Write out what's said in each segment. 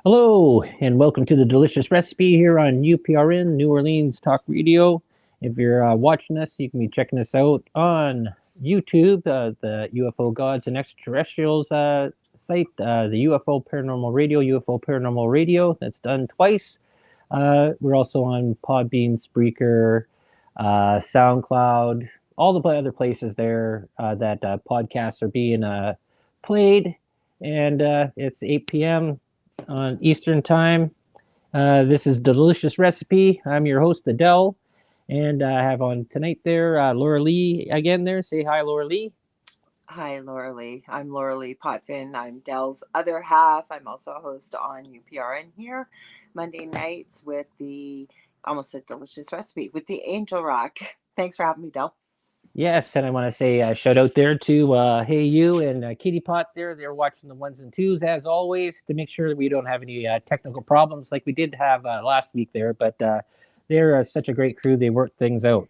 Hello, and welcome to the Delicious Recipe here on UPRN, New Orleans Talk Radio. If you're watching us, you can be checking us out on YouTube, the UFO Gods and Extraterrestrials site, the UFO Paranormal Radio, UFO Paranormal Radio. That's done twice. We're also on Podbean, Spreaker, SoundCloud, all the other places there that podcasts are being played. And it's 8 p.m. on Eastern Time. This is Delicious Recipe. I'm your host, Adele. And I have on tonight there Lorilei again there. Say hi, Lorilei. Hi, Lorilei. I'm Lorilei Potvin. I'm Dell's other half. I'm also a host on UPRN here, Monday nights with the almost a delicious recipe with the Angel Rock. Thanks for having me, Dell. Yes, and I want to say a shout out there to Hey You and Kitty Pot there. They're watching the ones and twos as always to make sure that we don't have any technical problems like we did have last week there. But they're such a great crew. They work things out.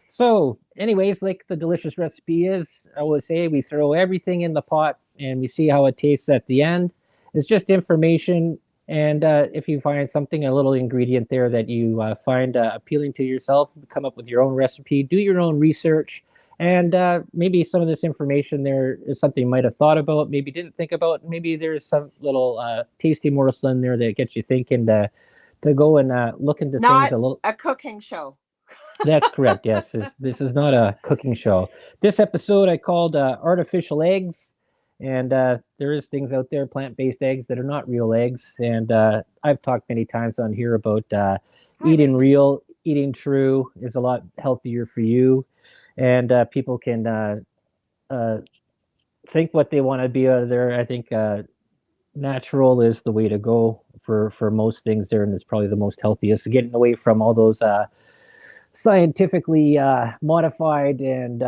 So, anyways, like the delicious recipe is, I would say we throw everything in the pot and we see how it tastes at the end. It's just information. And if you find something, a little ingredient there that you find appealing to yourself, come up with your own recipe, do your own research, and maybe some of this information there is something you might have thought about, maybe didn't think about. Maybe there's some little tasty morsel in there that gets you thinking to go and look into things Not a little. a cooking show. That's correct. Yes, this is not a cooking show. This episode I called artificial eggs, and there is things out there, plant-based eggs that are not real eggs. And I've talked many times on here about Hi, eating Raymond. real, eating true is a lot healthier for you, and people can uh, think what they want to be out of there. I think natural is the way to go for most things there, and it's probably the most healthiest. Getting away from all those scientifically modified and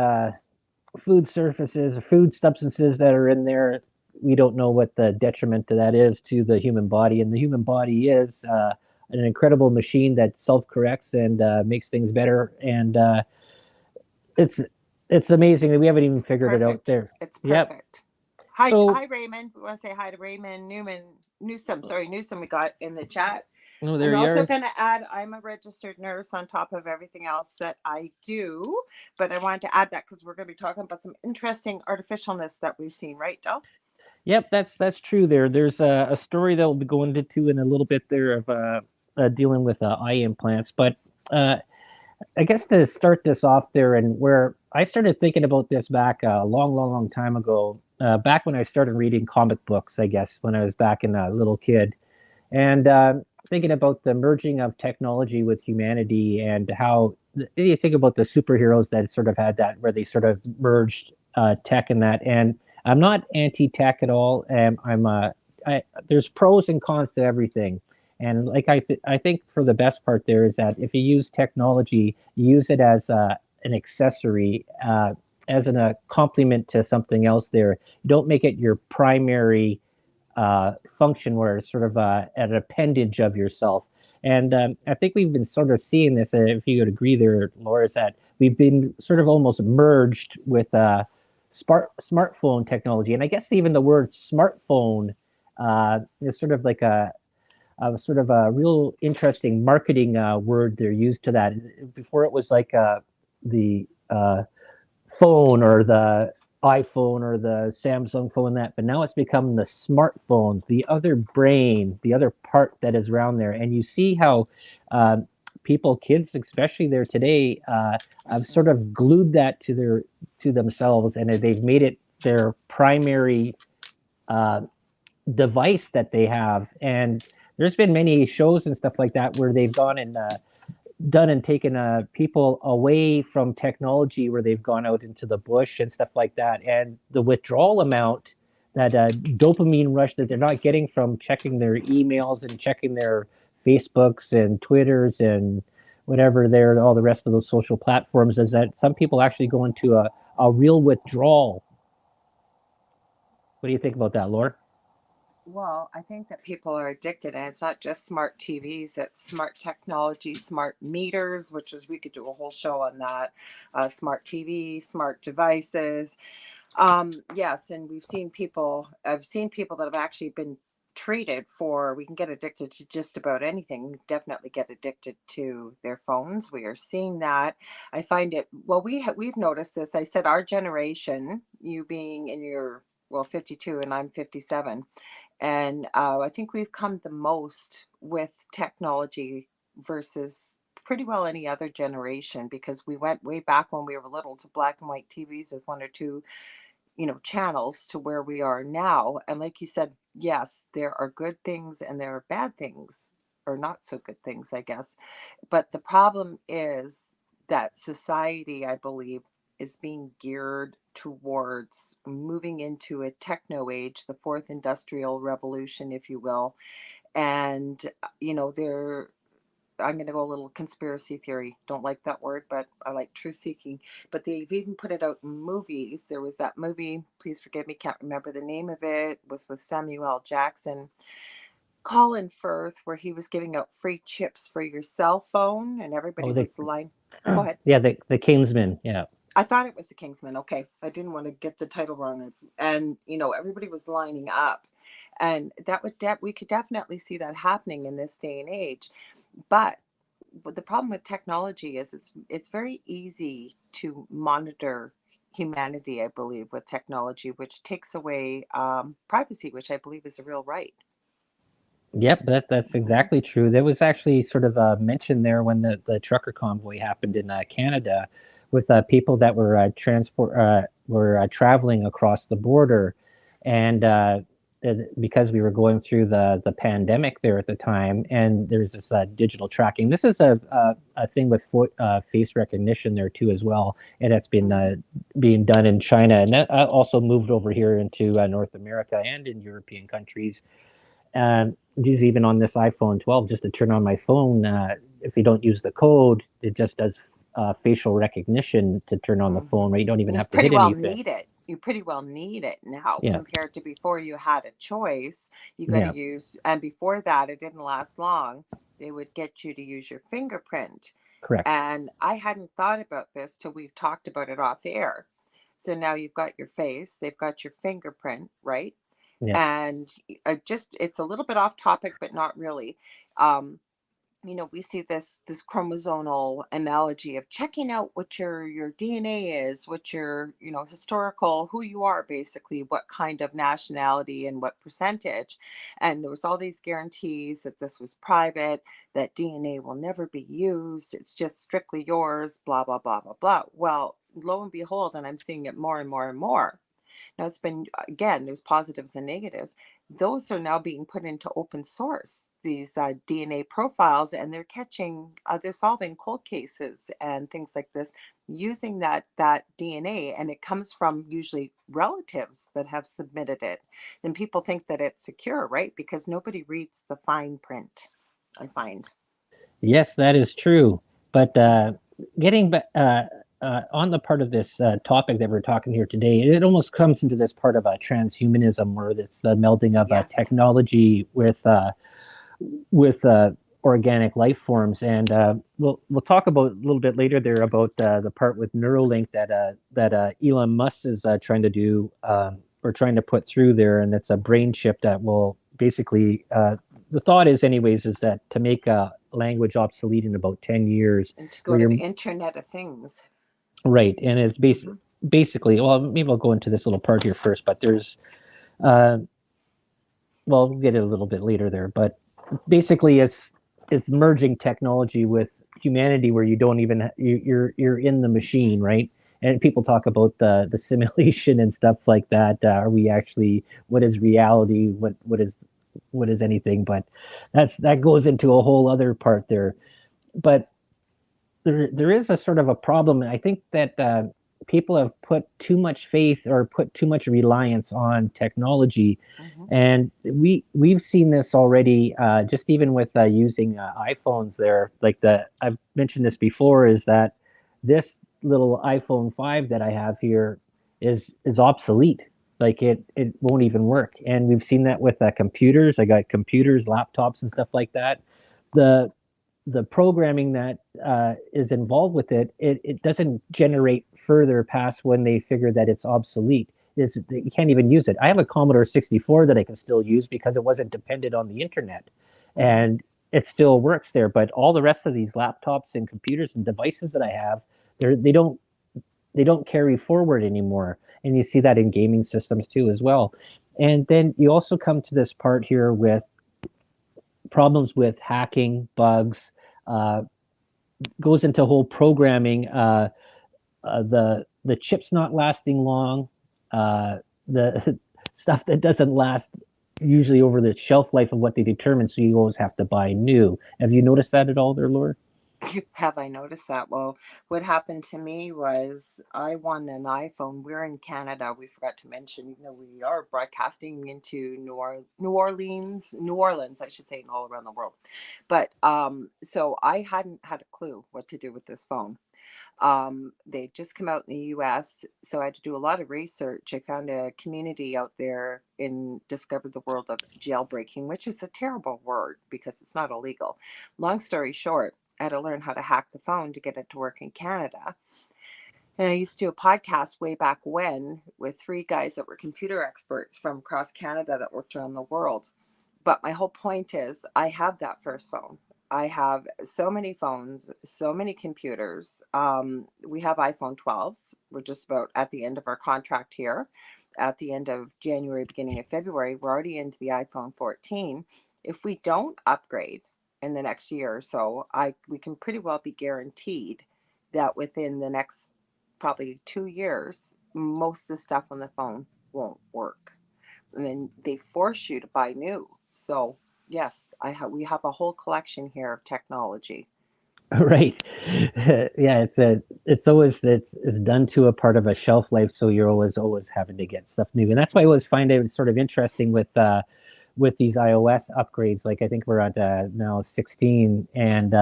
food surfaces, food substances that are in there. We don't know what the detriment to that is to the human body, and the human body is an incredible machine that self corrects and makes things better. And it's it's amazing that we haven't even It's figured it out perfect. there. It's Yep. perfect. So, Hi, Raymond. We want to say hi to Raymond Newsom. Sorry, Newsom. We got in the chat. oh, there I'm you also are. going to add I'm a registered nurse on top of everything else that I do, but I wanted to add that because we're going to be talking about some interesting artificialness that we've seen, right, Del? Yep, that's true. There's a story that we'll be going into in a little bit there of dealing with eye implants, but uh, I guess to start this off there, and where I started thinking about this back a long time ago, back when I started reading comic books, I guess when I was back in a little kid, and thinking about the merging of technology with humanity and how you think about the superheroes that sort of had that where they sort of merged tech and that. And I'm not anti-tech at all. There's pros and cons to everything. And like I think for the best part there is that if you use technology, you use it as an accessory, as a complement to something else. There, you don't make it your primary function where it's sort of an appendage of yourself. And I think we've been sort of seeing this, if you would agree there, Laura, is that we've been sort of almost merged with smartphone technology. And I guess even the word smartphone is sort of like a sort of a real interesting marketing word they're used to that. Before it was like the phone or the iPhone or the Samsung phone that, but now it's become the smartphone, the other brain, the other part that is around there. And you see how people, kids especially there today, have sort of glued that to themselves, and they've made it their primary uh, device that they have. And there's been many shows and stuff like that where they've gone and done and taken people away from technology where they've gone out into the bush and stuff like that. And the withdrawal amount, that dopamine rush that they're not getting from checking their emails and checking their Facebooks and Twitters and whatever they're all the rest of those social platforms, is that some people actually go into a real withdrawal. What do you think about that, Laura? Well, I think that people are addicted, and it's not just smart TVs, it's smart technology, smart meters, which is, we could do a whole show on that. Smart TV, smart devices. Yes, and I've seen people that have actually been treated for, we can get addicted to just about anything, definitely get addicted to their phones. We are seeing that. I find it, well, we've noticed this. I said our generation, you being in your, well, 52 and I'm 57. And I think we've come the most with technology versus pretty well any other generation, because we went way back when we were little to black and white TVs with one or two, channels, to where we are now. And like you said, yes, there are good things and there are bad things, or not so good things, I guess. But the problem is that society, I believe, is being geared towards moving into a techno age, the fourth industrial revolution, if you will. And, there, I'm going to go a little conspiracy theory. Don't like that word, but I like truth seeking. But they've even put it out in movies. There was that movie, please forgive me, can't remember the name of it, was with Samuel L. Jackson, Colin Firth, where he was giving out free chips for your cell phone, and everybody Oh, the was lying. Go ahead. yeah, the Kingsman. Yeah. I thought it was the Kingsman. Okay. I didn't want to get the title wrong. And, everybody was lining up. And that we could definitely see that happening in this day and age. But the problem with technology is it's very easy to monitor humanity, I believe, with technology, which takes away privacy, which I believe is a real right. Yep, that's Hmm. exactly true. There was actually sort of a mention there when the trucker convoy happened in Canada, with people that were traveling across the border, and because we were going through the pandemic there at the time, and there's this digital tracking. This is a thing with face recognition there too as well, and that's been Hmm. being done in China, and that also moved over here into North America and in European countries. Just even on this iPhone 12, just to turn on my phone, if you don't use the code, it just does facial recognition to turn on the Hmm. phone, right? You don't even You have to pretty hit well anything. need it. You pretty well need it now, Yeah, compared to before you had a choice. You got to yeah, use, and before that, it didn't last long. They would get you to use your fingerprint. correct. And I hadn't thought about this till we've talked about it off air. So now you've got your face, they've got your fingerprint, right? Yeah, And it's a little bit off topic, but not really. Um, we see this chromosomal analogy of checking out what your DNA is, what your, historical, who you are, basically, what kind of nationality and what percentage. And there was all these guarantees that this was private, that DNA will never be used, it's just strictly yours, blah blah blah blah blah. Well, lo and behold, and I'm seeing it more and more and more. Now, it's been, again, there's positives and negatives. Those are now being put into open source, these DNA profiles, and they're catching, they're solving cold cases and things like this using that DNA, and it comes from usually relatives that have submitted it. Then people think that it's secure, right? Because nobody reads the fine print, I find. yes, that is true. But Mhm. getting back on the part of this topic that we're talking here today, it almost comes into this part of transhumanism, where it's the melding of Yes. technology with organic life forms, and we'll talk about a little bit later there about the part with Neuralink that Elon Musk is trying to do, or trying to put through there, and it's a brain chip that will basically the thought is, anyways, is that to make language obsolete in about 10 years, And to go where to you're the Internet of Things. right, and it's Hmm. basically, well, maybe I'll go into this little part here first, but there's uh, well, we'll get it a little bit later there, but basically it's merging technology with humanity, where you don't even you're in the machine, right? And people talk about the simulation and stuff like that. Are we actually, what is reality, what is anything? But that goes into a whole other part there. But there is a sort of a problem. I think that people have put too much faith, or put too much reliance on technology, Hmm. and we've seen this already. Just even with using iPhones, there, like the I've mentioned this before, is that this little iPhone 5 that I have here is obsolete. Like it won't even work, and we've seen that with computers. I got computers, laptops, and stuff like that. The the programming that is involved with it doesn't generate further past when they figure that it's obsolete. is you can't even use it. I have a Commodore 64 that I can still use because it wasn't dependent on the internet, Mm-hmm. and it still works there. But all the rest of these laptops and computers and devices that I have, they don't carry forward anymore. And you see that in gaming systems too as well. And then you also come to this part here with problems with hacking, bugs, uh, goes into whole programming. The chips not lasting long, the stuff that doesn't last usually over the shelf life of what they determine, so you always have to buy new. Have you noticed that at all there, Laura? Have I noticed that? Well, what happened to me was I won an iPhone. We're in Canada. We forgot to mention, even though we are broadcasting into New Orleans, I should say, and all around the world. But so I hadn't had a clue what to do with this phone. They just come out in the US, so I had to do a lot of research. I found a community out there and discovered the world of jailbreaking, which is a terrible word because it's not illegal. Long story short, I had to learn how to hack the phone to get it to work in Canada. And I used to do a podcast way back when with three guys that were computer experts from across Canada that worked around the world. But my whole point is, I have that first phone. I have so many phones, so many computers. We have iPhone 12s. We're just about at the end of our contract here. At the end of January, beginning of February, we're already into the iPhone 14. If we don't upgrade in the next year or so, I we can pretty well be guaranteed that within the next probably 2 years, most of the stuff on the phone won't work. And then they force you to buy new. So yes, we have a whole collection here of technology. Right. Yeah, it's always it's done to a part of a shelf life, so you're always having to get stuff new. And that's why I always find it sort of interesting with these iOS upgrades. Like I think we're at now 16, and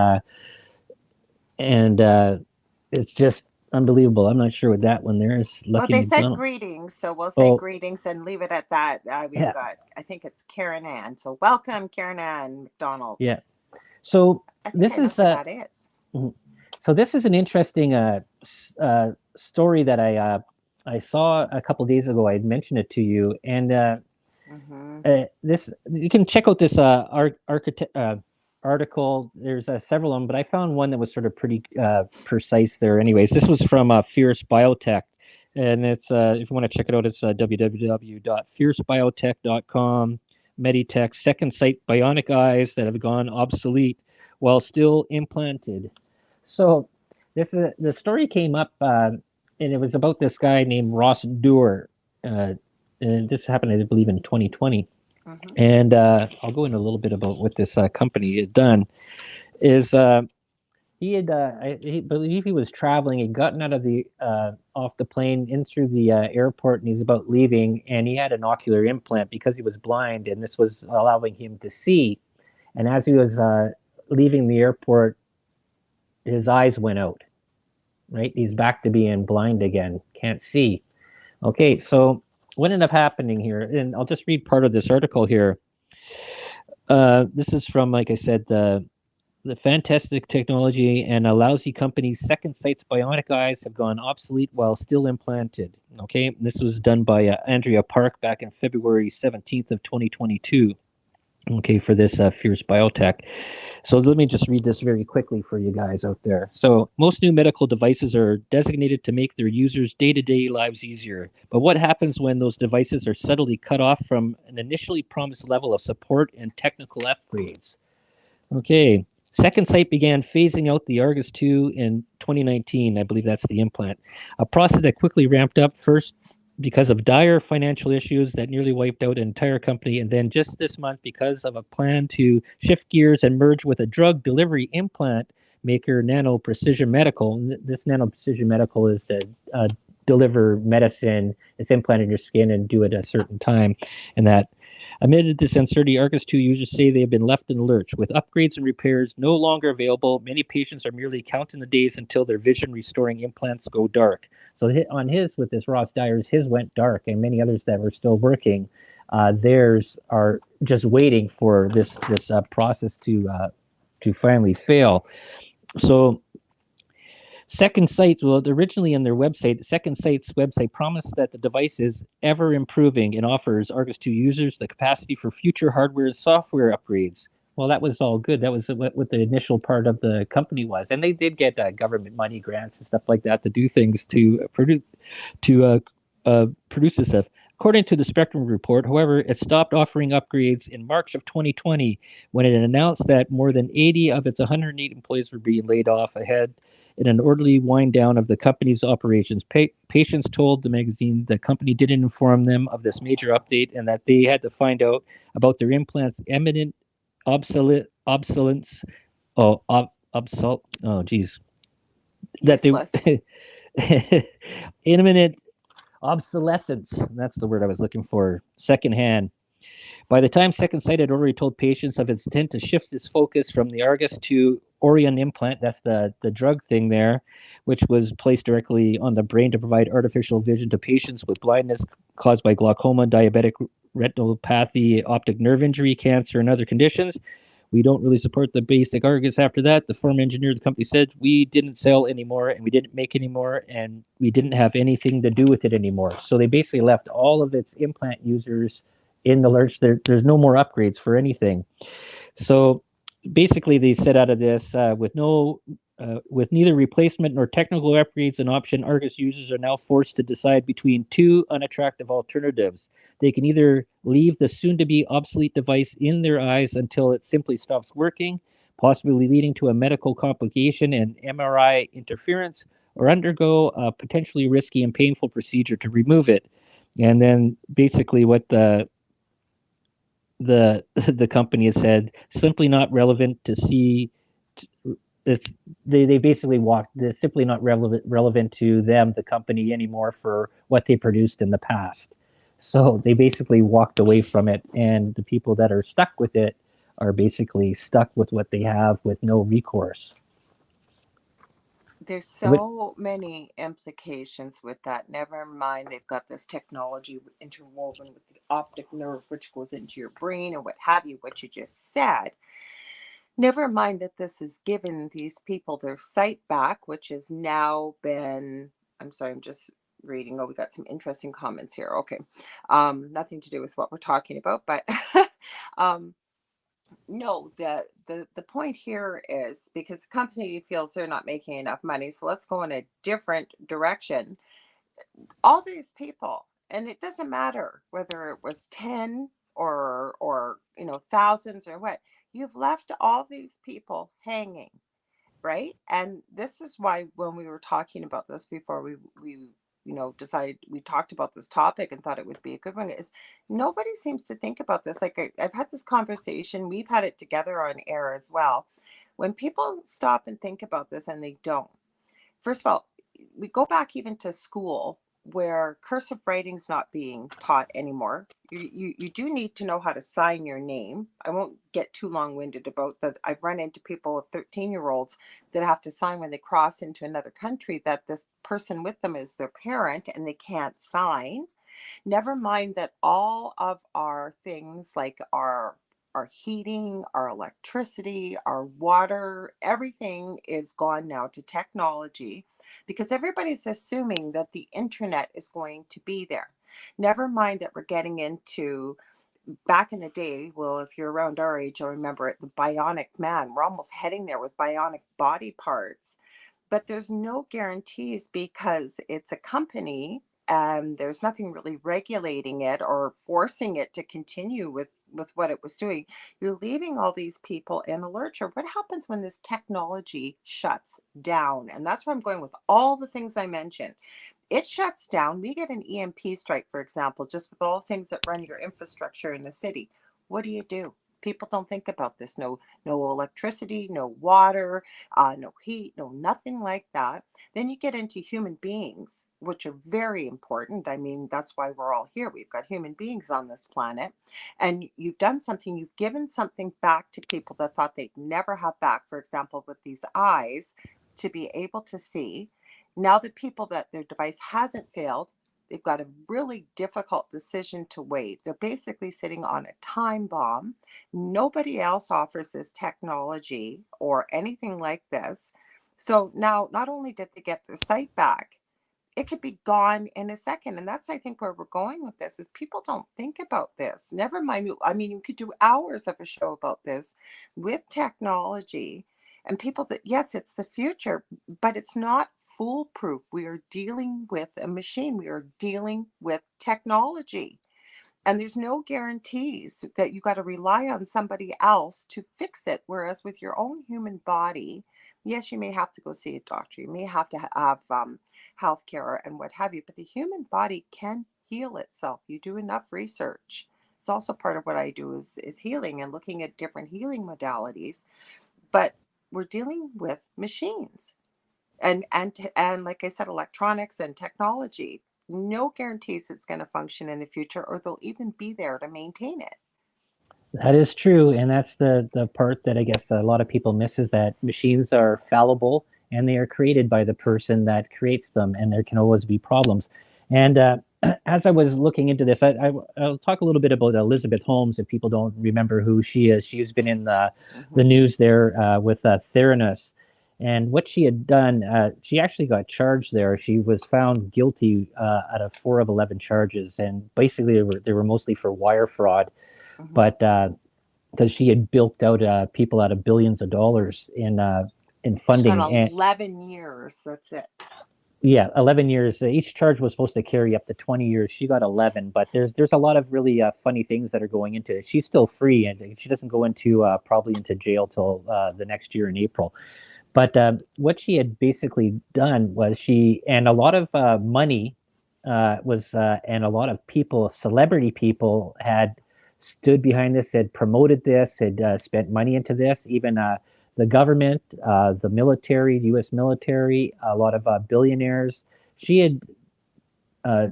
it's just unbelievable. I'm not sure what that one there is. Well, Lucky they said McDonald. greetings, so we'll say Oh, greetings and leave it at that. We've yeah, got, I think it's Karen Ann. So welcome, Karen Ann McDonald. yeah. So I think I this know is who that is. mhm. So this is an interesting story that I saw a couple days ago. I had mentioned it to you, and Mm-hmm. this you can check out this article. There's several of them, but I found one that was sort of pretty precise there. Anyways, this was from Fierce Biotech, and it's if you want to check it out, it's www.fiercebiotech.com. Meditech second sight bionic eyes that have gone obsolete while still implanted. So this is the story came up, and it was about this guy named Ross Doer. Uh, and this happened, I believe, in 2020. Mm-hmm. And I'll go into a little bit about what this company had done. Is he had he believe he was traveling. He'd gotten out of the off the plane in through the airport, and he's about leaving. And he had an ocular implant because he was blind, and this was allowing him to see. And as he was leaving the airport, his eyes went out. Right, he's back to being blind again, can't see. Okay, so what ended up happening here, and I'll just read part of this article here. This is from, like I said, the fantastic technology and a lousy company's second sight's bionic eyes have gone obsolete while still implanted. Okay, this was done by Andrea Park back in February 17th of 2022. Okay, for this Fierce Biotech. So let me just read this very quickly for you guys out there. So most new medical devices are designated to make their users' day-to-day lives easier. But what happens when those devices are subtly cut off from an initially promised level of support and technical upgrades? Okay. Second Sight began phasing out the Argus 2 in 2019. I believe that's the implant. A process that quickly ramped up first because of dire financial issues that nearly wiped out an entire company, and then just this month because of a plan to shift gears and merge with a drug delivery implant maker, Nano Precision Medical. This Nano Precision Medical is to deliver medicine. It's implanted in your skin and do it at a certain time, and that amid this uncertainty, Argus 2 users say they have been left in the lurch. With upgrades and repairs no longer available, many patients are merely counting the days until their vision restoring implants go dark. So on his, with this Ross Dyers, his went dark, and many others that were still working, theirs are just waiting for this process to finally fail. So Second Sight, well, originally on their website, Second Sight's website promised that the device is ever improving and offers Argus 2 users the capacity for future hardware and software upgrades. Well, that was all good. That was what the initial part of the company was, and they did get government money, grants, and stuff like that to do things to produce this stuff. According to the Spectrum report, however, it stopped offering upgrades in March of 2020 when it announced that more than 80 of its 108 employees were being laid off ahead in an orderly wind down of the company's operations. Patients told the magazine the company didn't inform them of this major update and that they had to find out about their implants' imminent obsolescence. Oh, geez. That Useless. they imminent obsolescence. That's the word I was looking for. Secondhand. By the time Second Sight had already told patients of its intent to shift its focus from the Argus to Orion implant, that's the drug thing there, which was placed directly on the brain to provide artificial vision to patients with blindness caused by glaucoma, diabetic retinopathy, optic nerve injury, cancer, and other conditions. We don't really support the basic Argus after that. The former engineer of the company said we didn't sell anymore and we didn't make anymore and we didn't have anything to do with it anymore. So they basically left all of its implant users in the lurch. There's no more upgrades for anything. So basically, they set out of this with neither replacement nor technical upgrades an option. Argus users are now forced to decide between two unattractive alternatives. They can either leave the soon-to-be obsolete device in their eyes until it simply stops working, possibly leading to a medical complication and MRI interference, or undergo a potentially risky and painful procedure to remove it. And then basically what the the company has said simply not relevant to see it's they basically walked it's simply not relevant to them, the company, anymore for what they produced in the past. So they basically walked away from it, and the people that are stuck with it are basically stuck with what they have with no recourse. There's It so many implications with that. Never mind, they've got this technology interwoven with the optic nerve, which goes into your brain and what have you, what you just said. Never mind that this has given these people their sight back, which has now been, I'm sorry, I'm just reading. Oh, we got some interesting comments here. Okay. Nothing to do with what we're talking about, but um, no, the point here is because the company feels they're not making enough money, so let's go in a different direction. All these people, and it doesn't matter whether it was 10 or thousands or what, you've left all these people hanging, right? And this is why when we were talking about this before we decided we talked about this topic and thought it would be a good one, is nobody seems to think about this. Like I've had this conversation, we've had it together on air as well. When people stop and think about this, and they don't, first of all, we go back even to school where cursive writing's not being taught anymore. You do need to know how to sign your name. I won't get too long-winded about that. I've run into people with 13-year-olds that have to sign when they cross into another country that this person with them is their parent and they can't sign. Never mind that all of our things like our heating, our electricity, our water, everything is gone now to technology because everybody's assuming that the internet is going to be there. Never mind that we're getting into back in the day. Well, if you're around our age, you'll remember it, the bionic man. We're almost heading there with bionic body parts, but there's no guarantees because it's a company and there's nothing really regulating it or forcing it to continue with what it was doing. You're leaving all these people in a lurch. Or what happens when this technology shuts down? And that's where I'm going with all the things I mentioned. It shuts down. We get an EMP strike, for example, just with all things that run your infrastructure in the city. What do? People don't think about this. No electricity, no water, no heat, no nothing like that. Then you get into human beings, which are very important. I mean, that's why we're all here. We've got human beings on this planet. And you've done something, you've given something back to people that thought they'd never have back. For example, with these eyes, to be able to see. Now, the people that their device hasn't failed, they've got a really difficult decision to wait. They're basically sitting on a time bomb. Nobody else offers this technology or anything like this. So now, not only did they get their sight back, it could be gone in a second. And that's, I think, where we're going with this is people don't think about this. Never mind. I mean, you could do hours of a show about this with technology and people that, yes, it's the future, but it's not foolproof. We are dealing with a machine. We are dealing with technology. And there's no guarantees that you got to rely on somebody else to fix it. Whereas with your own human body, yes, you may have to go see a doctor. You may have to have health care and what have you, but the human body can heal itself. You do enough research. It's also part of what I do is healing and looking at different healing modalities. But we're dealing with machines and like I said, electronics and technology. No guarantees it's going to function in the future or they'll even be there to maintain it. That is true, and that's the part that I guess a lot of people miss is that machines are fallible and they are created by the person that creates them, and there can always be problems. And as I was looking into this, I'll talk a little bit about Elizabeth Holmes if people don't remember who she is. She's been in the Hmm. news there with Theranos. And what she had done, she actually got charged there. She was found guilty out of 4 of 11 charges, and basically they were mostly for wire fraud, Hmm. but because she had bilked out people out of billions of dollars in She got funding. And 11 years. That's it. yeah, 11 years. Each charge was supposed to carry up to 20 years. She got 11, but there's a lot of really funny things that are going into it. She's still free, and she doesn't go into probably into jail till the next year in April. But what she had basically done was she, and a lot of money and a lot of people, celebrity people, had stood behind this, had promoted this, had spent money into this. Even the government, the military, the U.S. military, a lot of billionaires. She had uh,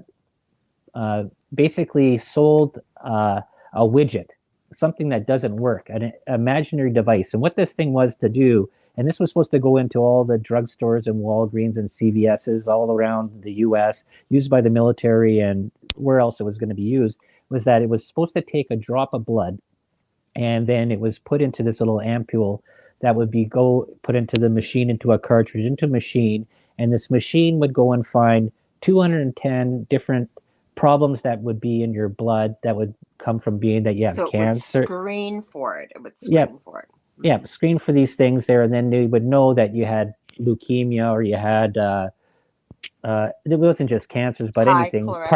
uh, basically sold a widget, something that doesn't work, an imaginary device. And what this thing was to do, and this was supposed to go into all the drugstores and Walgreens and CVS's all around the US, used by the military and where else it was going to be used, was that it was supposed to take a drop of blood and then it was put into this little ampule that would be go put into the machine, into a cartridge, into a machine, and this machine would go and find 210 different problems that would be in your blood that would come from being that you have So it would cancer. screen for it. It would Yeah, screen for it. yeah, Hmm. screen for these things there, and then they would know that you had leukemia or you had it wasn't just cancers, but anything, High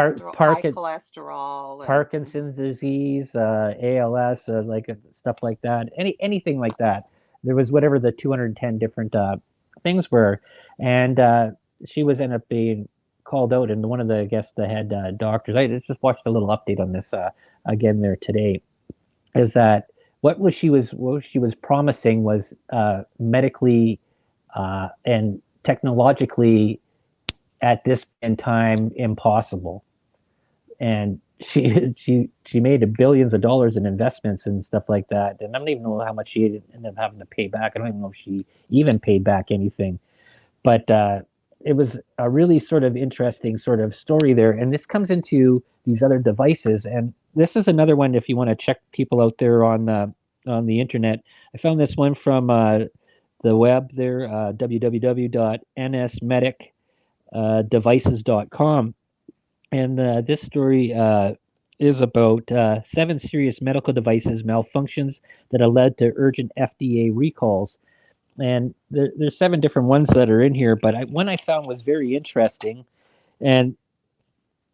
cholesterol, and mhm. Parkinson's disease, ALS, like stuff like that, anything like that. There was whatever the 210 different things were, and she was ended up being called out. And one of the, I guess, the head doctors, I just watched a little update on this again there today, is that what she was promising was medically and technologically at this in time impossible, and she made billions of dollars in investments and stuff like that. And I don't even know how much she ended up having to pay back. I don't even know if she even paid back anything. But it was a really sort of interesting sort of story there. And this comes into these other devices. And this is another one if you want to check people out there on the internet. I found this one from the web there, www.nsmedicdevices.com, and this story is about 7 serious medical devices malfunctions that have led to urgent FDA recalls. And there's 7 different ones that are in here, but one I found was very interesting. And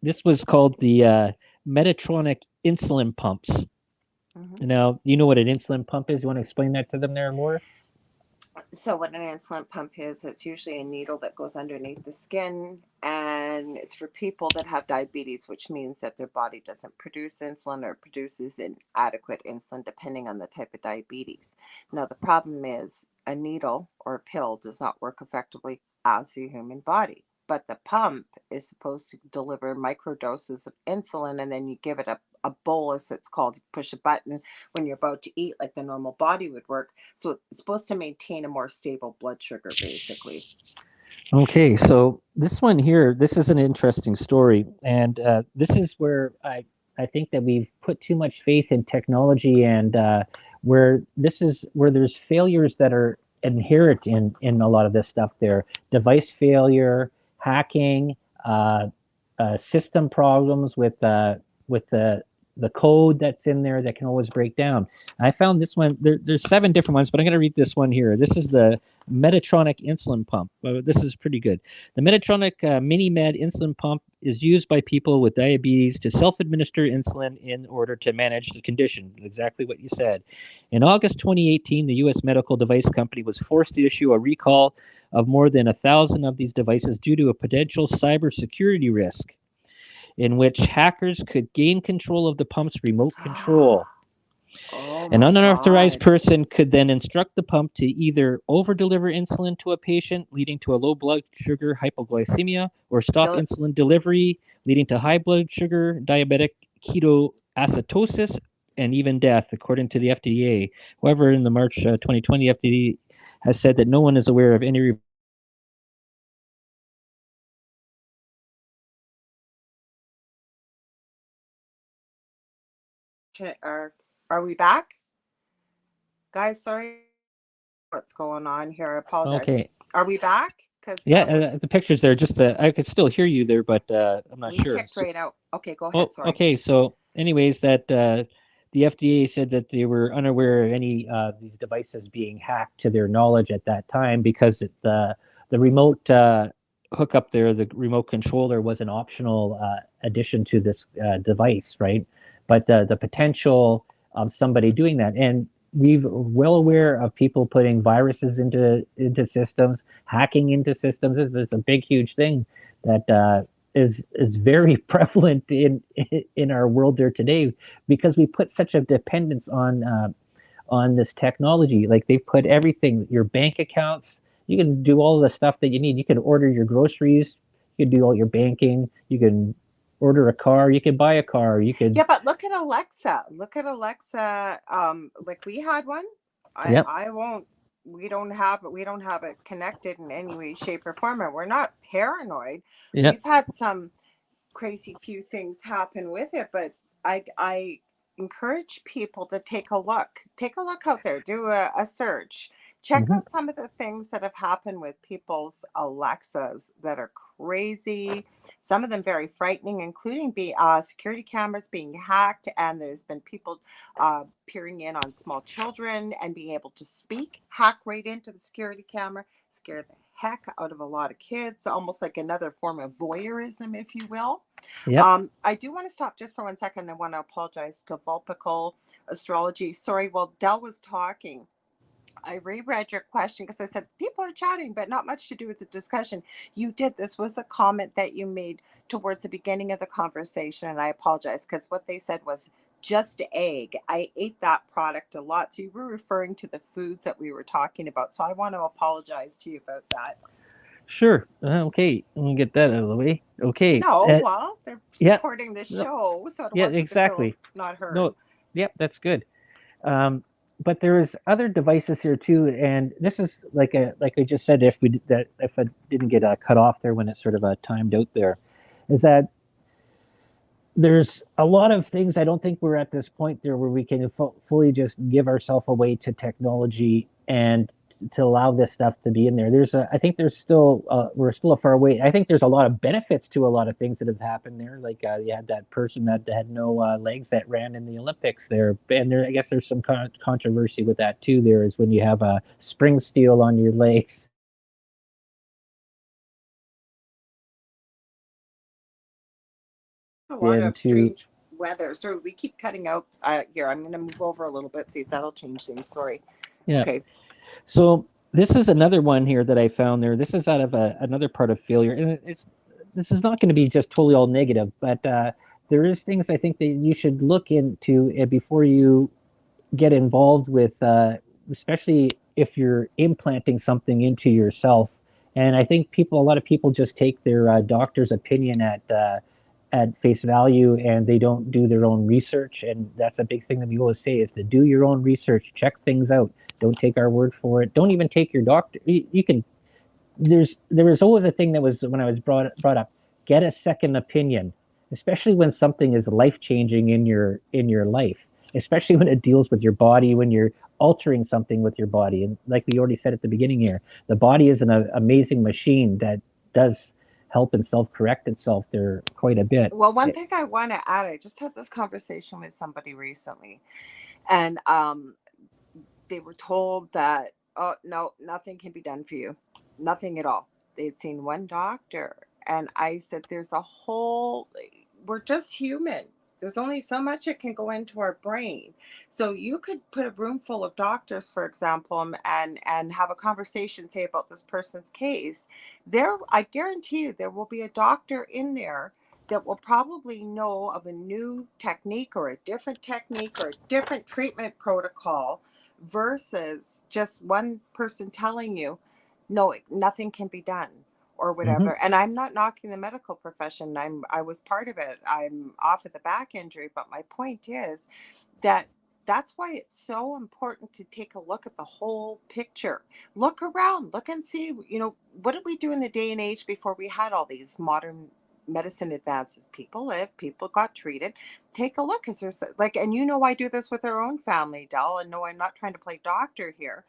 this was called the Medtronic insulin pumps. Hmm. Now, you know what an insulin pump is? You want to explain that to them there more? So what an insulin pump is, it's usually a needle that goes underneath the skin, and it's for people that have diabetes, which means that their body doesn't produce insulin or produces inadequate insulin depending on the type of diabetes. Now the problem is a needle or a pill does not work effectively as the human body. But the pump is supposed to deliver micro doses of insulin, and then you give it a bolus. It's called, you push a button when you're about to eat, like the normal body would work. So it's supposed to maintain a more stable blood sugar, basically. Okay, so this one here, this is an interesting story, and this is where I think that we've put too much faith in technology, and where this is where there's failures that are inherent in a lot of this stuff there. Device failure, hacking, uh, system problems with the code that's in there that can always break down. I found this one. There's 7 different ones, but I'm going to read this one here. This is the Medtronic insulin pump. This is pretty good. The Medtronic MiniMed insulin pump is used by people with diabetes to self-administer insulin in order to manage the condition. Exactly what you said. In August 2018, the U.S. medical device company was forced to issue a recall of more than 1,000 of these devices due to a potential cybersecurity risk in which hackers could gain control of the pump's remote control. Oh An my unauthorized God. person could then instruct the pump to either over-deliver insulin to a patient, leading to a low blood sugar hypoglycemia, or stop Kill. insulin delivery, leading to high blood sugar, diabetic ketoacidosis, and even death, according to the FDA. However, in the March 2020 FDA has said that no one is aware of any Are we back? Guys, sorry what's going on here. I apologize. okay. Are we back? Because Yeah, the pictures there. Just I could still hear you there, but I'm not we sure. kicked So, right out. Okay, go oh, ahead. Sorry. okay. So, anyways, that the FDA said that they were unaware of any these devices being hacked to their knowledge at that time because the remote hookup there, the remote controller, was an optional addition to this device, right? But the potential of somebody doing that, and we're well aware of people putting viruses into systems, hacking into systems. This is a big, huge thing that is very prevalent in our world there today because we put such a dependence on this technology. Like they put everything, your bank accounts. You can do all the stuff that you need. You can order your groceries. You can do all your banking. You can order a car. You can buy a car. You could. Yeah, but look at Alexa. Look at Alexa. Like we had one. Yep. I won't. We don't have it connected in any way, shape, or form. And we're not paranoid. Yep. We've had some crazy few things happen with it, but I encourage people to take a look. Take a look out there. Do a search. Check Hmm. out some of the things that have happened with people's Alexas that are crazy. Some of them very frightening, including security cameras being hacked, and there's been people peering in on small children and being able to speak, hack right into the security camera, scare the heck out of a lot of kids, almost like another form of voyeurism, if you will. Yep. I do want to stop just for 1 second. I want to apologize to Vulpical Astrology. Sorry, while Dell was talking, I reread your question because I said people are chatting, but not much to do with the discussion. You did. This was a comment that you made towards the beginning of the conversation, and I apologize because what they said was just egg. I ate that product a lot. So you were referring to the foods that we were talking about. So I want to apologize to you about that. Sure. Okay. Let me get that out of the way. Okay. No, well, they're Yeah. supporting the No. show, so I don't Yeah. want them to feel Exactly. not heard. No. Yep. That's good. Um, but there is other devices here too, and this is like I just said. If I didn't get cut off there when it sort of timed out there, is that there's a lot of things. I don't think we're at this point there where we can fully just give ourselves away to technology and to allow this stuff to be in there. I think there's still, we're still a far away. I think there's a lot of benefits to a lot of things that have happened there. Like you had that person that had no legs that ran in the Olympics there, and I guess there's some controversy with that too. There is when you have a spring steel on your legs. A lot of Into strange weather. So we keep cutting out here. I'm going to move over a little bit, see if that'll change things. Sorry. Yeah. Okay. So this is another one here that I found there. This is out of another part of failure, and this is not going to be just totally all negative, but there is things I think that you should look into before you get involved with, especially if you're implanting something into yourself. And I think a lot of people just take their doctor's opinion at face value, and they don't do their own research. And that's a big thing that we always say is to do your own research, check things out. Don't take our word for it. Don't even take your doctor. You can. There was always a thing that was when I was brought up. Get a second opinion, especially when something is life changing in your life. Especially when it deals with your body, when you're altering something with your body. And like we already said at the beginning here, the body is an amazing machine that does help and self correct itself there quite a bit. Well, one thing I want to add, I just had this conversation with somebody recently, and they were told that, oh no, nothing can be done for you, nothing at all. They'd seen one doctor, and I said, there's a whole, we're just human, there's only so much that can go into our brain. So you could put a room full of doctors, for example, and have a conversation, say, about this person's case. There, I guarantee you there will be a doctor in there that will probably know of a new technique or a different treatment protocol, versus just one person telling you, no, nothing can be done or Mhm. whatever. And I'm not knocking the medical profession. I was part of it. I'm off of the back injury, but my point is that that's why it's so important to take a look at the whole picture. Look around, look and see, what did we do in the day and age before we had all these modern medicine advances? People lived, people got treated. Take a look. Is there like, and I do this with our own family, Dell, and no, I'm not trying to play doctor here.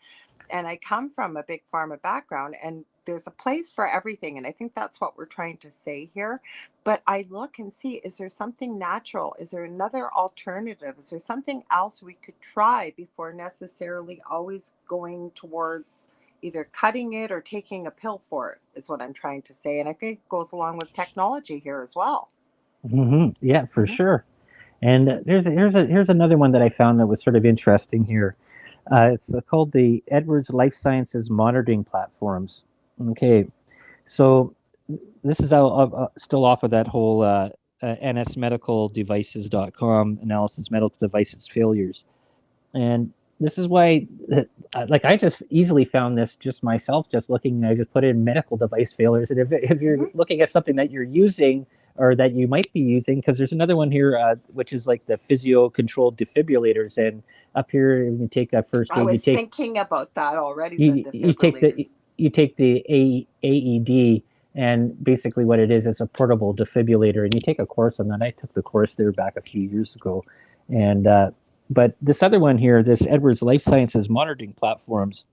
And I come from a big pharma background, and there's a place for everything. And I think that's what we're trying to say here. But I look and see, is there something natural? Is there another alternative? Is there something else we could try before necessarily always going towards either cutting it or taking a pill for it, is what I'm trying to say. And I think it goes along with technology here as well. Yeah, for Hmm. sure. And here's another one that I found that was sort of interesting here. It's called the Edwards Life Sciences Monitoring Platforms. Okay, so this is still off of that whole nsmedicaldevices.com analysis medical devices failures. And this is why, like, I just easily found this just myself, just looking. I just put in medical device failures, and if you're Hmm. looking at something that you're using or that you might be using, because there's another one here, which is like the physio controlled defibrillators, and up here you take a first I aid, was thinking about that already, the you take the defibrillators. you take the AED, and basically what it is, it's a portable defibrillator, and you take a course on that. I took the course there back a few years ago, and but this other one here, this Edwards Life Sciences monitoring platforms.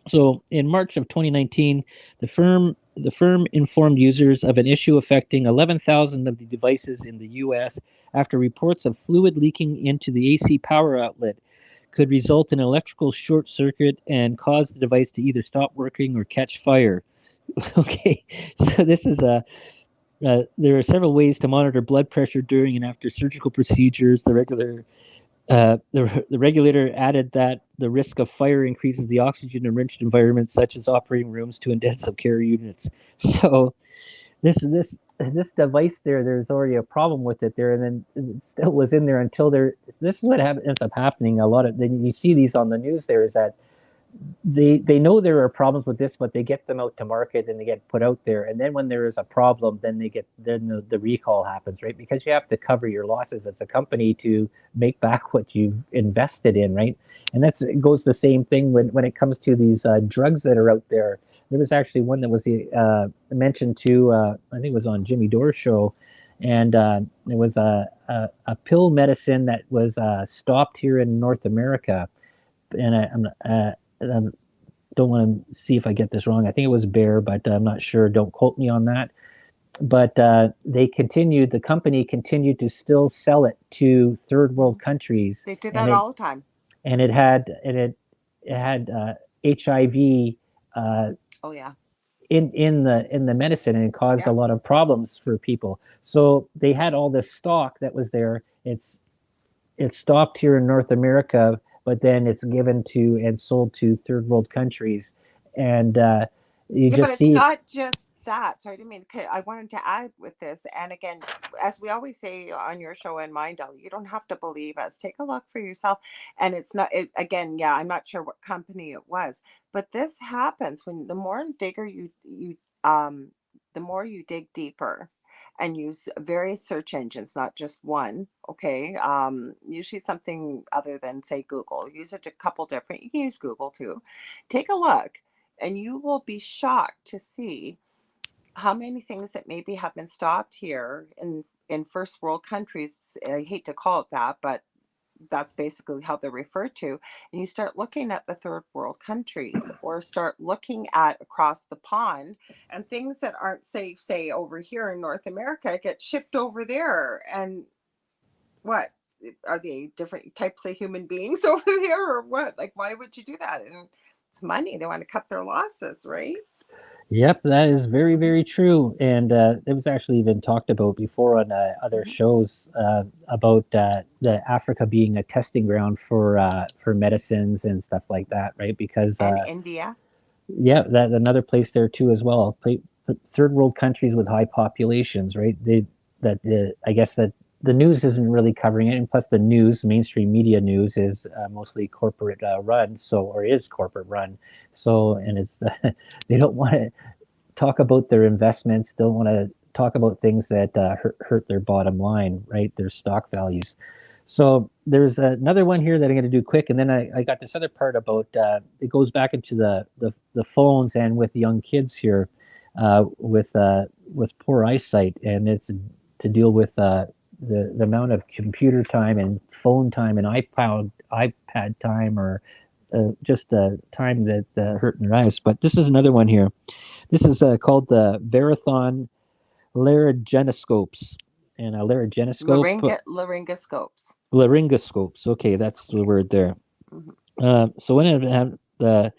So in March of 2019, the firm informed users of an issue affecting 11,000 of the devices in the U.S. after reports of fluid leaking into the AC power outlet could result in an electrical short circuit and cause the device to either stop working or catch fire. Okay, so this is a there are several ways to monitor blood pressure during and after surgical procedures. The regulator added that the risk of fire increases the oxygen enriched environments, such as operating rooms to intensive care units. So this device there's already a problem with it there, and then it still was in there until there. This is what ends up happening. A lot of then you see these on the news. There is that they know there are problems with this, but they get them out to market and they get put out there. And then when there is a problem, then the recall happens, right? Because you have to cover your losses as a company to make back what you've invested in, right? And it goes the same thing when it comes to these drugs that are out there. There was actually one that was mentioned to I think it was on Jimmy Dore's show, and it was a pill medicine that was stopped here in North America, and I don't want to see if I get this wrong. I think it was Bear, but I'm not sure. Don't quote me on that. But the company continued to still sell it to third world Mhm. countries, They do and that all the time. it had HIV uh, Oh, yeah. in the medicine, and it caused a Yeah. lot of problems for people. So they had all this stock that was there. It's stopped here in North America, but then it's given to and sold to third world countries, and you Yeah, but just it's see. not just that. Sorry, I didn't mean I wanted to add with this. And again, as we always say on your show and mine, Del, you don't have to believe us. Take a look for yourself. And it's not, again, yeah, I'm not sure what company it was, but this happens when the more digger um, the more you dig deeper and use various search engines, not just one. Okay. Usually something other than, say, Google. Use it a couple different, you can use Google too. Take a look, and you will be shocked to see how many things that maybe have been stopped here in first world countries. I hate to call it that, but that's basically how they're referred to. And you start looking at the third world countries or start looking at across the pond, and things that aren't safe, say over here in North America, get shipped over there. And what, are they different types of human beings over there or what? Like, why would you do that? And it's money. They want to cut their losses, right? Yep, that is very, Hmm. very true. And it was actually even talked about before on other Hmm. shows about the Africa being a testing ground for medicines and stuff like that, right? Because And India. yeah, that another place there too as well. Third world countries with high populations, right? I guess that the news isn't really covering it, and plus the news, mainstream media news, is mostly corporate run, so or is corporate run. So and it's they don't want to talk about their investments, don't want to talk about things that hurt their bottom line, right? Their stock values. So there's another one here that I'm going to do quick, and then I got this other part about it goes back into the phones and with young kids here with poor eyesight, and it's to deal with the amount of computer time and phone time and iPad time or just time that hurt their eyes. But this is another one here. This is called the Verathon laryngenoscopes. And a laryngenoscope, Laryngoscopes. laryngoscopes. Okay, that's the Okay. word there. Hmm. So when a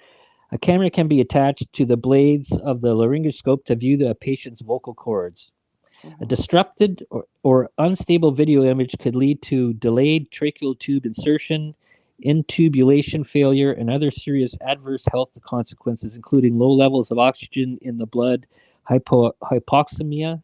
camera can be attached to the blades of the laryngoscope to view the patient's vocal cords. A Hmm. disrupted or unstable video image could lead to delayed tracheal tube insertion, intubulation failure, and other serious adverse health consequences, including low levels of oxygen in the blood, hypoxemia,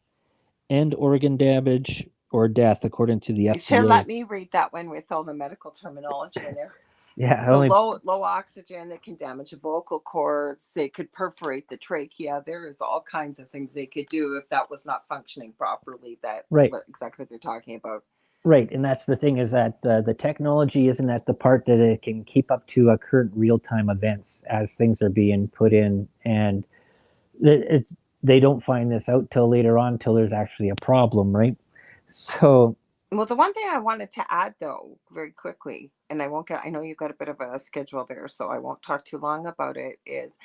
and organ damage or death, according to the You should let FDA. me read that one with all the medical terminology in there. Yeah, So only low oxygen that can damage the vocal cords. They could perforate the trachea. There is all kinds of things they could do if that was not functioning properly. That right. what exactly what they're talking about. Right, and that's the thing is that the technology isn't at the part that it can keep up to current real time events as things are being put in, and it, they don't find this out till later on, till there's actually a problem, right? So Well, the one thing I wanted to add, though, very quickly, and I know you've got a bit of a schedule there, so I won't talk too long about it, is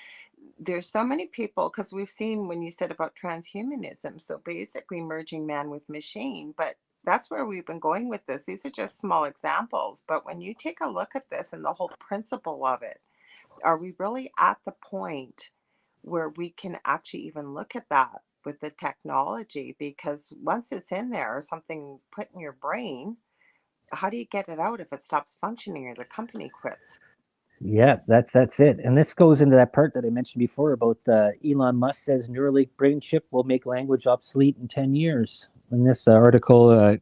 there's so many people, because we've seen when you said about transhumanism, so basically merging man with machine, but that's where we've been going with this. These are just small examples, but when you take a look at this and the whole principle of it, are we really at the point where we can actually even look at that with the technology? Because once it's in there, something put in your brain, how do you get it out if it stops functioning or the company quits? yeah, that's it. And this goes into that part that I mentioned before about Elon Musk says Neuralink brain chip will make language obsolete in 10 years. In this article,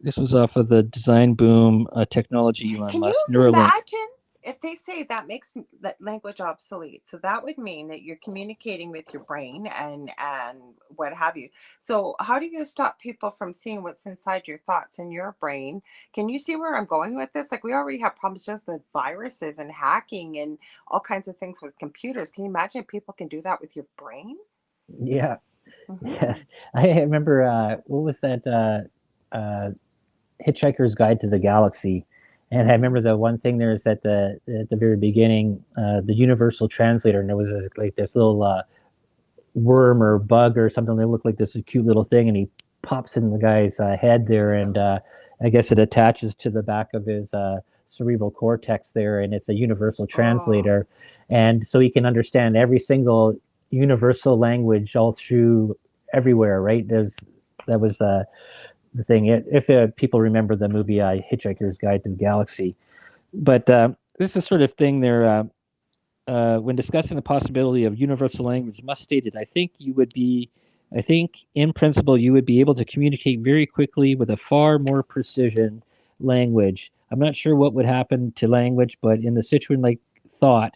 this was off of the Design Boom Technology Elon Can you Musk Neuralink. imagine if they say that makes that language obsolete? So that would mean that you're communicating with your brain and what have you. So how do you stop people from seeing what's inside your thoughts in your brain? Can you see where I'm going with this? Like, we already have problems just with viruses and hacking and all kinds of things with computers. Can you imagine if people can do that with your brain? Yeah, yeah. Hmm. I remember what was that Hitchhiker's Guide to the Galaxy. And I Hmm. remember the one thing there is that at the very beginning, the universal translator, and there was like this little worm or bug or something that looked like this cute little thing, and he pops in the guy's head there, and I guess it attaches to the back of his cerebral cortex there, and it's a universal Oh, translator, and so he can understand every single universal language all through everywhere. Right? That was the thing. If people remember the movie Hitchhiker's Guide to the Galaxy, but this is sort of thing there. When discussing the possibility of universal language, must state it. I think in principle, you would be able to communicate very quickly with a far more precision language. I'm not sure what would happen to language, but in the situation like thought,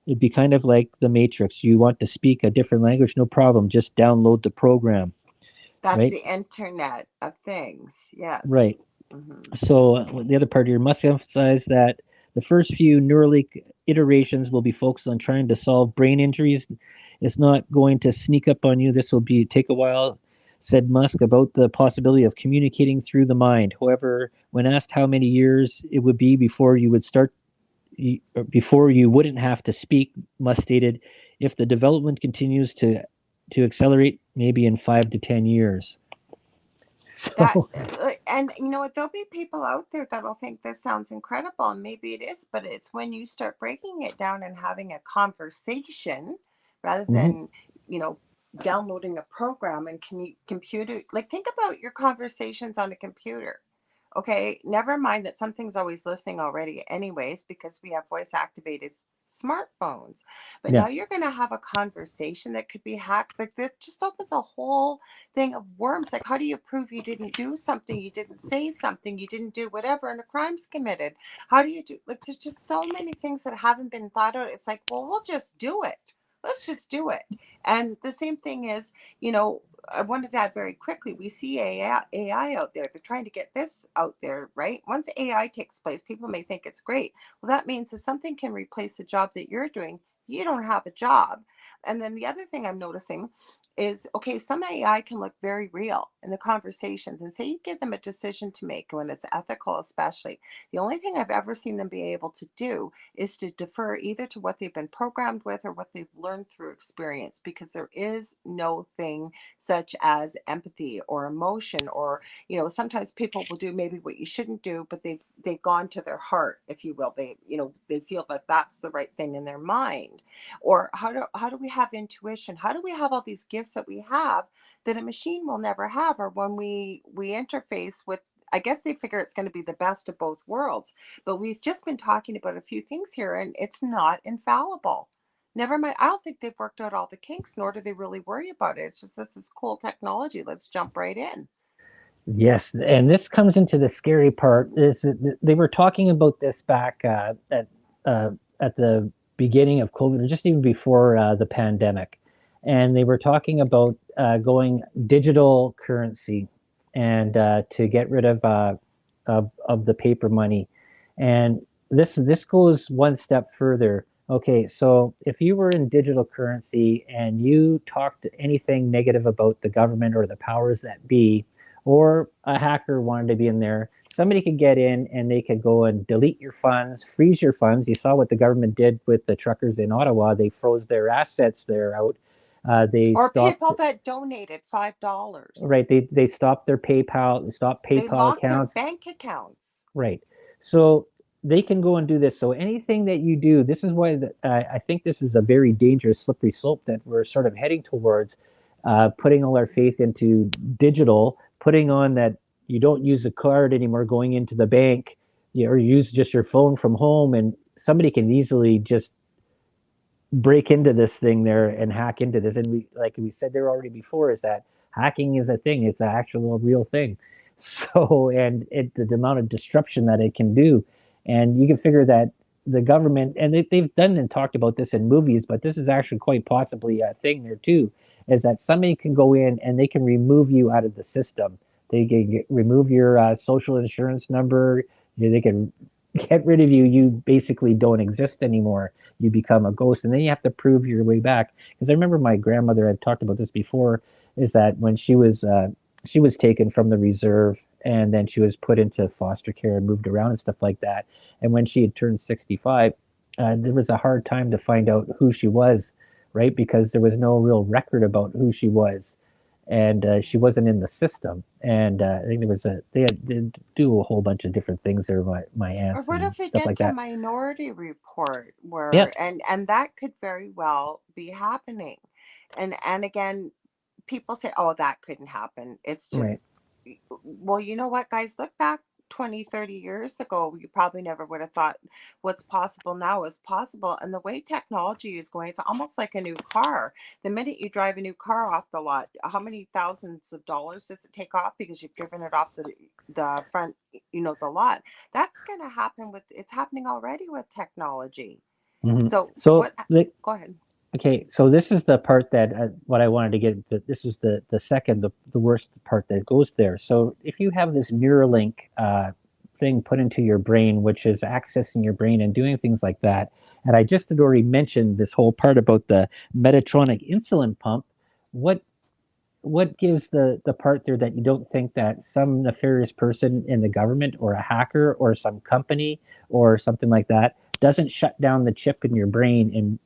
it'd be kind of like the Matrix. You want to speak a different language, no problem. Just download the program, that's right? the Internet of Things. Yes. Right. Hmm. So the other part here must emphasize that the first few Neuralink iterations will be focused on trying to solve brain injuries. It's not going to sneak up on you. This will be take a while, said Musk about the possibility of communicating through the mind. However, when asked how many years it would be before you wouldn't have to speak, Musk stated, if the development continues to accelerate, maybe in 5 to 10 years. That So, and you know what, there'll be people out there that'll think this sounds incredible, and maybe it is, but it's when you start breaking it down and having a conversation rather mhm, than, you know, downloading a program and computer, like think about your conversations on a computer. Okay, never mind that something's always listening already anyways because we have voice activated smartphones. But yeah, now you're going to have a conversation that could be hacked. Like this just opens a whole thing of worms. Like, how do you prove you didn't do something, you didn't say something, you didn't do whatever, and a crime's committed? How do you do, like, there's just so many things that haven't been thought out. It's like, well, we'll just do it. Let's just do it. And the same thing is, you know, I wanted to add very quickly, we see AI out there. They're trying to get this out there, right? Once AI takes place, people may think it's great. Well, that means if something can replace the job that you're doing, you don't have a job. And then the other thing I'm noticing is, okay, some AI can look very real in the conversations, and say you give them a decision to make when it's ethical, especially. The only thing I've ever seen them be able to do is to defer either to what they've been programmed with or what they've learned through experience, because there is no thing such as empathy or emotion, or, you know, sometimes people will do maybe what you shouldn't do, but they've gone to their heart, if you will. They, you know, they feel that that's the right thing in their mind. Or how do we have intuition? How do we have all these gifts that we have that a machine will never have? Or when we interface with, I guess they figure it's going to be the best of both worlds. But we've just been talking about a few things here, and it's not infallible. Never mind. I don't think they've worked out all the kinks, nor do they really worry about it. It's just, this is cool technology. Let's jump right in. yes, and this comes into the scary part. Is that they were talking about this back uh, at the beginning of COVID, or just even before the pandemic, and they were talking about going digital currency and to get rid of the paper money. And this goes one step further. Okay, so if you were in digital currency and you talked anything negative about the government or the powers that be, or a hacker wanted to be in there, somebody could get in and they could go and delete your funds, freeze your funds. You saw what the government did with the truckers in Ottawa. They froze their assets there out. They Or stopped, people that donated $5. right? They stopped their PayPal, they stopped They PayPal locked their accounts, bank accounts. right? So they can go and do this. So anything that you do, this is why I think this is a very dangerous, slippery slope that we're sort of heading towards. Putting all our faith into digital, putting on that you don't use a card anymore, going into the bank, or use just your phone from home, and somebody can easily just break into this thing there and hack into this. And we, like we said there already before, is that hacking is a thing. It's an actual real thing. So, and the amount of disruption that it can do, and you can figure that the government, and they've done and talked about this in movies, but this is actually quite possibly a thing there too, is that somebody can go in and they can remove you out of the system. They can remove your social insurance number. They can get rid of you. You basically don't exist anymore. You become a ghost, and then you have to prove your way back. Because I remember my grandmother had talked about this before. Is that when she was taken from the reserve, and then she was put into foster care and moved around and stuff like that. And when she had turned 65, there was a hard time to find out who she was, right? Because there was no real record about who she was, and she wasn't in the system. And I think there was they had did do a whole bunch of different things there, my Or aunts what and if we stuff get like to that. Minority Report, Yeah, where and that could very well be happening. And again, people say, "Oh, that couldn't happen." It's right. just, well, you know what, guys, look back 20, 30 years ago. You probably never would have thought what's possible now is possible. And the way technology is going, it's almost like a new car. The minute you drive a new car off the lot, how many thousands of dollars does it take off because you've driven it off the front, you know, the lot? That's going to happen with, it's happening already with technology. Hmm. So So what, go ahead. okay, so this is the part that what I wanted to get. This is the second, the worst part that goes there. So if you have this Neuralink thing put into your brain, which is accessing your brain and doing things like that, and I just had already mentioned this whole part about the Medtronic insulin pump. What what gives the part there that you don't think that some nefarious person in the government or a hacker or some company or something like that doesn't shut down the chip in your brain and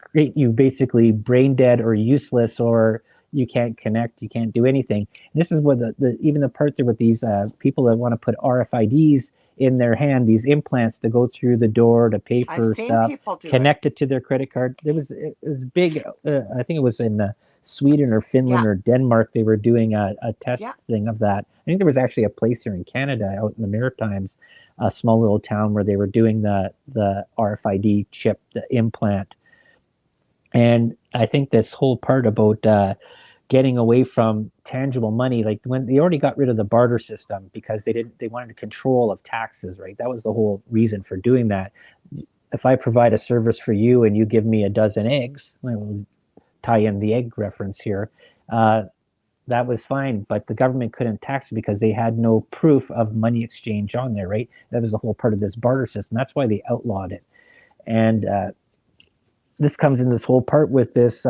create you basically brain dead or useless, or you can't connect, you can't do anything. And this is what even the part there with these people that want to put RFIDs in their hand, these implants to go through the door to pay I've for seen stuff, people do it. connect it to their credit card. It was big. I think it was in Sweden or Finland Yeah. or Denmark. They were doing a test Yeah. thing of that. I think there was actually a place here in Canada, out in the Maritimes, a small little town where they were doing the RFID chip, the implant. And I think this whole part about getting away from tangible money, like when they already got rid of the barter system because they wanted control of taxes, right? That was the whole reason for doing that. If I provide a service for you and you give me a dozen eggs, I will tie in the egg reference here. Uh, that was fine, but the government couldn't tax it because they had no proof of money exchange on there, right? That was the whole part of this barter system. That's why they outlawed it. And this comes in this whole part with this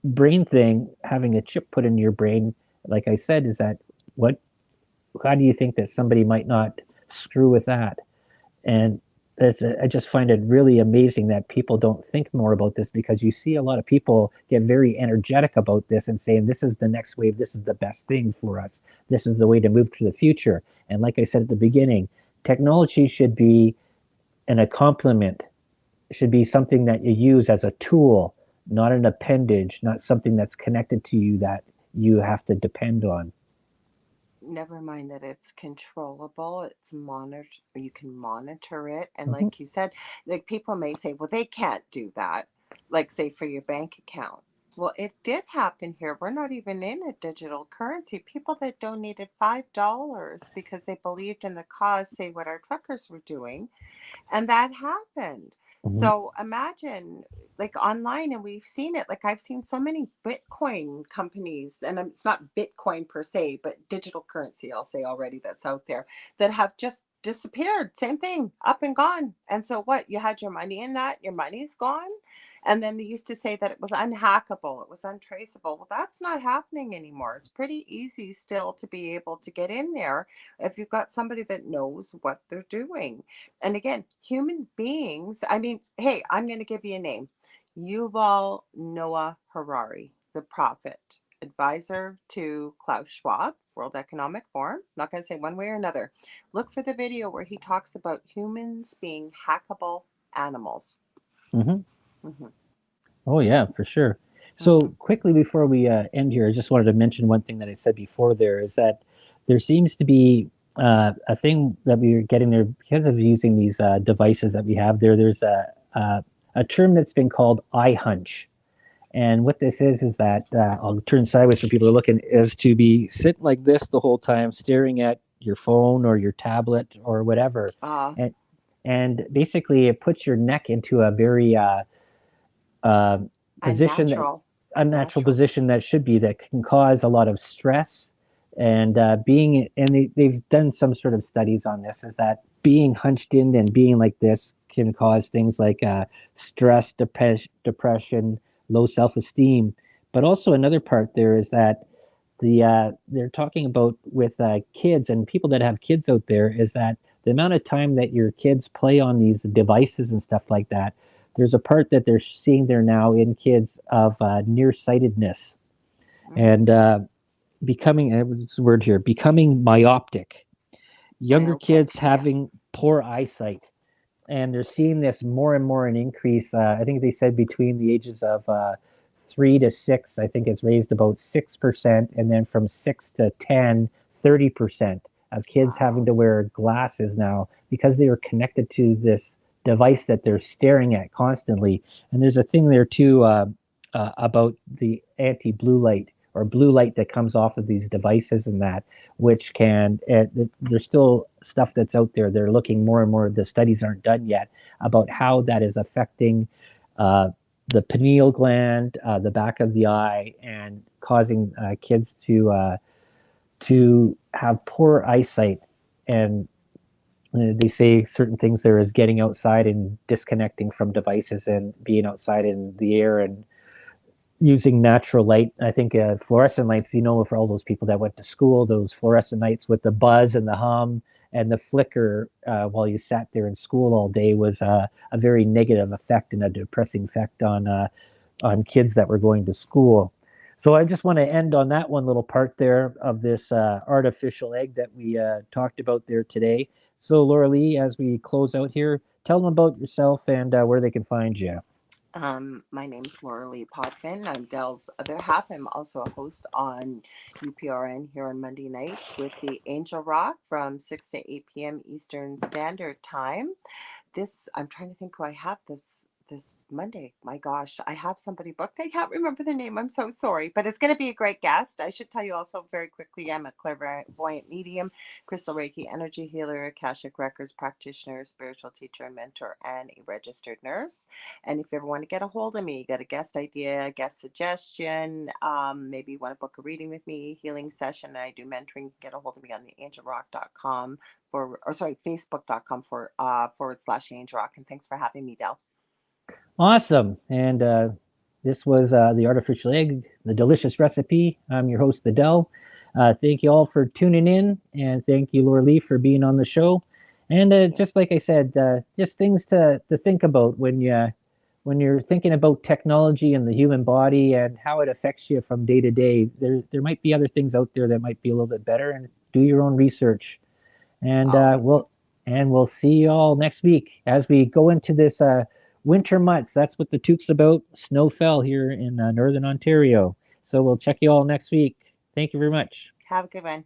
brain thing, having a chip put in your brain. Like I said, is that what? How do you think that somebody might not screw with that? And I just find it really amazing that people don't think more about this, because you see a lot of people get very energetic about this and saying this is the next wave, this is the best thing for us, this is the way to move to the future. And like I said at the beginning, technology should be a complement, should be something that you use as a tool, not an appendage, not something that's connected to you that you have to depend on. Never mind that it's controllable, it's monitor, you can monitor it. And Mm-hmm. like you said, like people may say, well, they can't do that, like say for your bank account. Well, it did happen here. We're not even in a digital currency. People that donated $5 because they believed in the cause, say what our truckers were doing, and that happened. Mm-hmm. So imagine, like online, and we've seen it. Like I've seen so many Bitcoin companies, and it's not Bitcoin per se, but digital currency, I'll say already, that's out there, that have just disappeared. Same thing, up and gone. And so what? You had your money in that, your money's gone. And then they used to say that it was unhackable, it was untraceable. Well, that's not happening anymore. It's pretty easy still to be able to get in there if you've got somebody that knows what they're doing. And again, human beings, I mean, hey, I'm going to give you a name: Yuval Noah Harari, the prophet, advisor to Klaus Schwab, World Economic Forum. Not going to say one way or another. Look for the video where he talks about humans being hackable animals. Mm-hmm. Hmm. Oh yeah, for sure. So Hmm. quickly before we end here, I just wanted to mention one thing that I said before. There is that there seems to be a thing that we're getting there because of using these devices that we have there. There's a term that's been called eye hunch. And what this is that I'll turn sideways for people to look in, is to be sitting like this the whole time, staring at your phone or your tablet or whatever, Uh, and basically it puts your neck into a very uh, position that unnatural, unnatural unnatural. position that should be, that can cause a lot of stress. And they've done some sort of studies on this, is that being hunched in and being like this can cause things like stress, depression, low self-esteem. But also another part there is that they're talking about with kids and people that have kids out there, is that the amount of time that your kids play on these devices and stuff like that, there's a part that they're seeing there now in kids of nearsightedness Mm, and becoming what's the word here, becoming myopic, younger myopic. kids Yeah. having poor eyesight. And they're seeing this more and more an increase. I think they said between the ages of 3 to 6, I think it's raised about 6%, and then from 6 to 10, 30% of kids having Wow. to wear glasses now because they are connected to this device that they're staring at constantly. And there's a thing there too about the anti-blue light or blue light that comes off of these devices, and that which can there's still stuff that's out there. They're looking more and more, the studies aren't done yet about how that is affecting uh, the pineal gland, the back of the eye, and causing kids to have poor eyesight. And they say certain things there is getting outside and disconnecting from devices and being outside in the air and using natural light. I think fluorescent lights, for all those people that went to school, those fluorescent lights with the buzz and the hum and the flicker while you sat there in school all day was a very negative effect and a depressing effect on kids that were going to school. So I just want to end on that one little part there of this artificial egg that we talked about there today. So Lorilei, as we close out here, tell them about yourself and where they can find you. My name's Lorilei Potvin. I'm Dell's other half. I'm also a host on UPRN here on Monday nights with the Angel Rock from 6 to 8 p.m. Eastern Standard Time. I'm trying to think who I have this Monday. My gosh, I have somebody booked. I can't remember their name. I'm so sorry, but it's going to be a great guest. I should tell you also very quickly, I'm a clairvoyant medium, crystal Reiki energy healer, Akashic Records practitioner, spiritual teacher and mentor, and a registered nurse. And if you ever want to get a hold of me, you got a guest idea, a guest suggestion, maybe you want to book a reading with me, healing session, I do mentoring, get a hold of me on the angelrock.com facebook.com / Angel Rock. And thanks for having me, Dell. Awesome. And this was the artificial egg, the delicious recipe. I'm your host, Adele. Thank you all for tuning in, and thank you, Laura Lee, for being on the show. And just like I said, just things to think about when you're thinking about technology and the human body and how it affects you from day to day. There might be other things out there that might be a little bit better, and do your own research. And Always. we'll see you all next week as we go into this winter months. That's what the toot's about. Snow fell here in northern Ontario, so we'll check you all next week. Thank you very much. Have a good one.